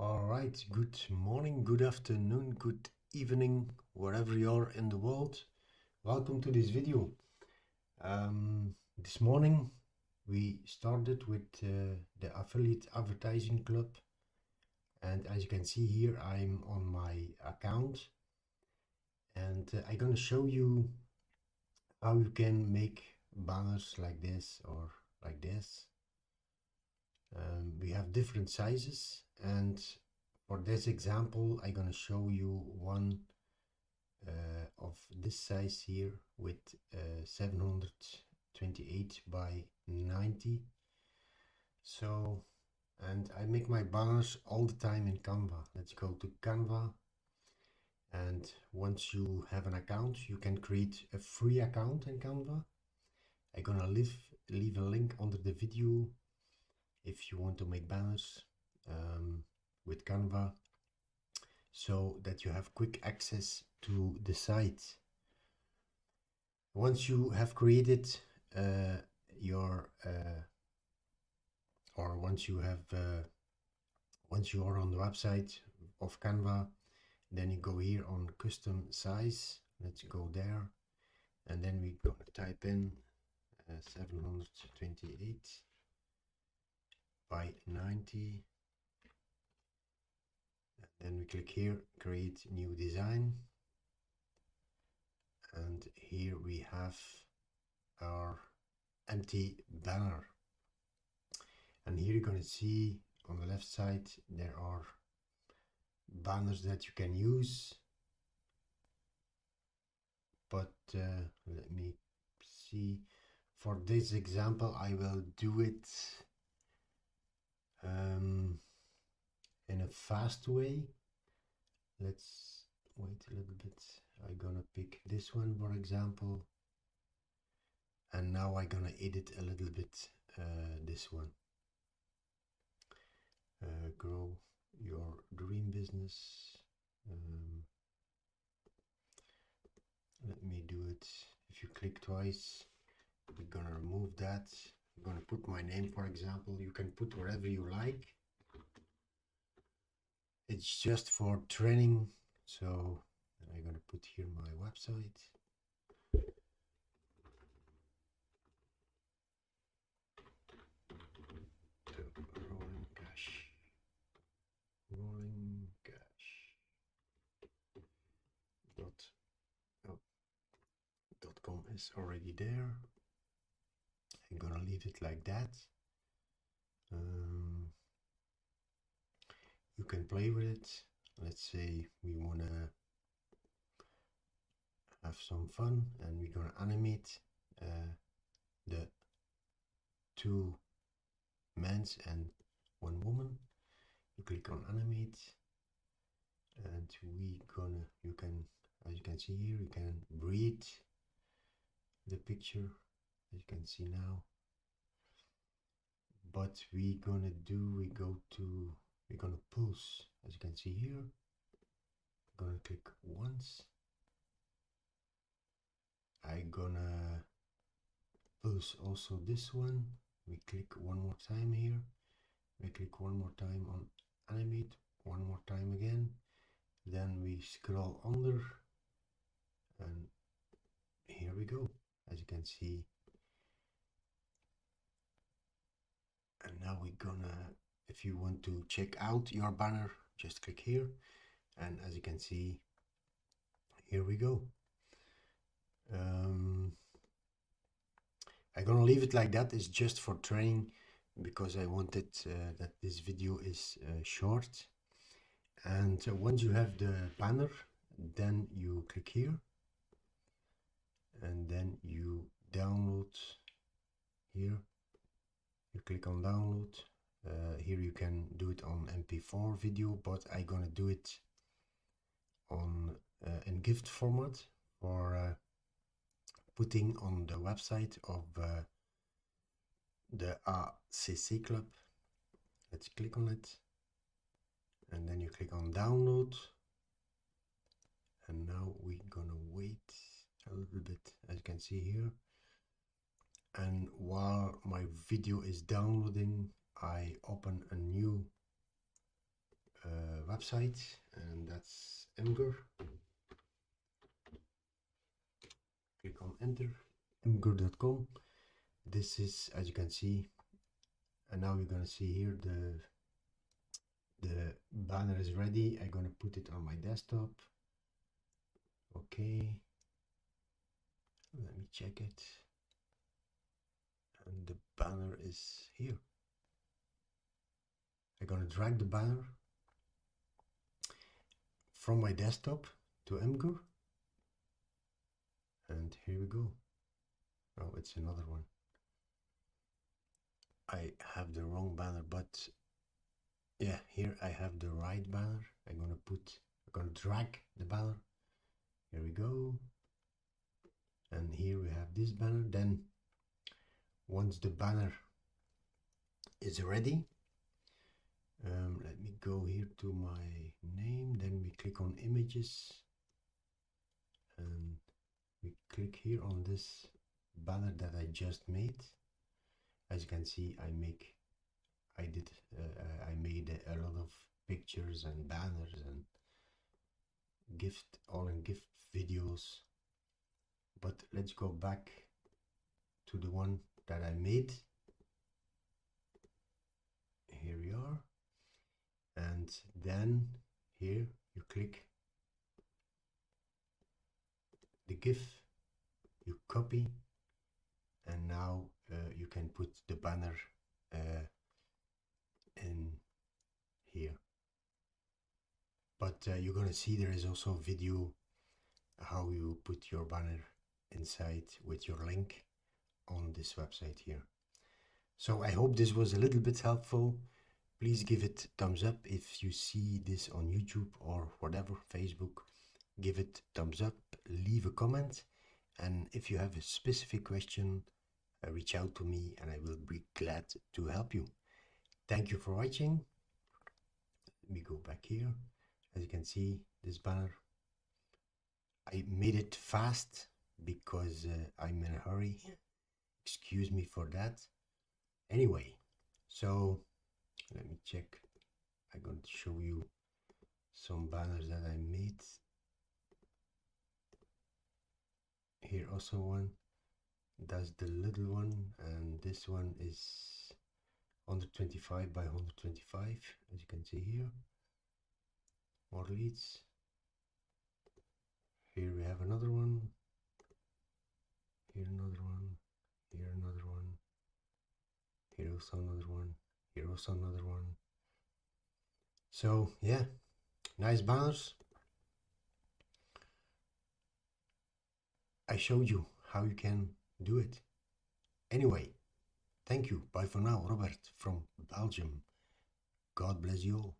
All right, good morning, good afternoon, good evening, wherever you are in the world. Welcome to this video. This morning we started with the Affiliate Advertising Club, and as you can see here, I'm on my account, and I'm gonna show you how you can make banners like this or like this. We have different sizes, and for this example I'm gonna show you one of this size here with 728 by 90. So, and I make my banners all the time in Canva. Let's go to Canva, and once you have an account you can create a free account in Canva. I'm gonna leave a link under the video if you want to make banners with Canva, so that you have quick access to the site. Once you have created your or once you are on the website of Canva, then you go here on custom size. Let's go there, and then we go type in 728 by 90. Then we click here, create new design, and here we have our empty banner. And here you're gonna see on the left side there are banners that you can use, but let me see. For this example I will do it in a fast way. Let's wait a little bit. I'm gonna pick this one for example, and now I'm gonna edit a little bit this one. Grow your dream business. Let me do it. If you click twice, we're gonna remove that. I'm gonna put my name, for example. You can put wherever you like. It's just for training, so I'm gonna put here my website. Rolling cash .com is already there. I'm gonna leave it like that. You can play with it. Let's say we wanna have some fun, and we're gonna animate the two men and one woman. You click on animate, and you can, as you can see here, you can breathe the picture, as you can see now. But we're gonna pulse, as you can see here. I'm gonna click once. I'm gonna pulse also this one. We click one more time here. We click one more time on animate, one more time again. Then we scroll under, and here we go, as you can see. And now we're gonna, if you want to check out your banner, just click here, and as you can see, here we go. I'm gonna leave it like that. It's just for training, because I wanted that this video is short. And once you have the banner, then you click here, and then you download here. You click on download. Here you can do it on MP4 video, but I'm gonna do it on in GIF format for putting on the website of the AAC club. Let's click on it, and then you click on download, and now we're gonna wait a little bit, as you can see here. And while my video is downloading, I open a new website, and that's Imgur. Click on enter, imgur.com. This is, as you can see, and now you're gonna see here the banner is ready. I'm gonna put it on my desktop. Okay, let me check it, and the banner is here. I'm gonna drag the banner from my desktop to Imgur, and here we go. Oh, it's another one. I have the wrong banner, but yeah, here I have the right banner. I'm gonna drag the banner. Here we go. And here we have this banner. Then once the banner is ready, let me go here to my name. Then we click on images, and we click here on this banner that I just made. As you can see, I made a lot of pictures and banners and gift videos. But let's go back to the one that I made. Here we are, and then here you click the GIF, you copy, and now you can put the banner in here. But you're gonna see there is also a video how you put your banner inside with your link on this website here. So I hope this was a little bit helpful. Please give it thumbs up if you see this on YouTube or whatever, Facebook. Give it thumbs up, leave a comment, and if you have a specific question, reach out to me and I will be glad to help you. Thank you for watching. Let me go back here. As you can see, this banner, I made it fast because I'm in a hurry. Excuse me for that. Anyway, so let me check. I'm going to show you some banners that I made. Here also one. That's the little one, and this one is 125 by 125, as you can see here. More leads. Here we have another one. Here another one. Here another one. Here also another one. Here also another one. So yeah, nice banners. I showed you how you can do it. Anyway, thank you. Bye for now, Robert from Belgium. God bless you all.